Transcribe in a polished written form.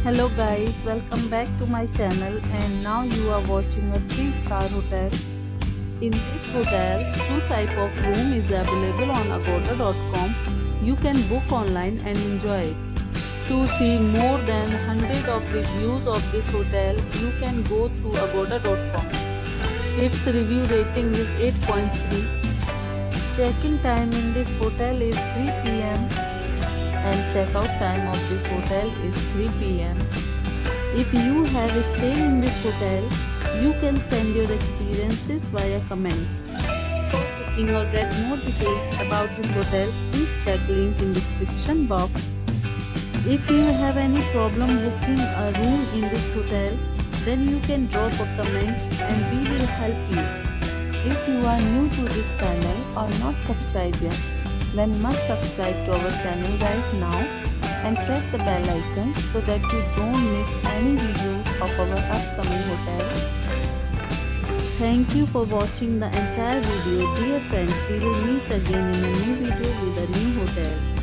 Hello guys, welcome back to my channel and now you are watching a 3-star hotel. In this hotel, two type of room is available on agoda.com. You can book online and enjoy it. To see more than 100 of reviews of this hotel, you can go to agoda.com. Its review rating is 8.3. Check-in time in this hotel is 3 p.m. and check-out time of this hotel is 3 p.m. If you have stayed in this hotel, you can send your experiences via comments. For booking or get more details about this hotel, please check link in description box. If you have any problem booking a room in this hotel, then you can drop a comment and we will help you. If you are new to this channel or not subscribed yet, then must subscribe to our channel right now and press the bell icon so that you don't miss any videos of our upcoming hotel. Thank you for watching the entire video. Dear friends, we will meet again in a new video with a new hotel.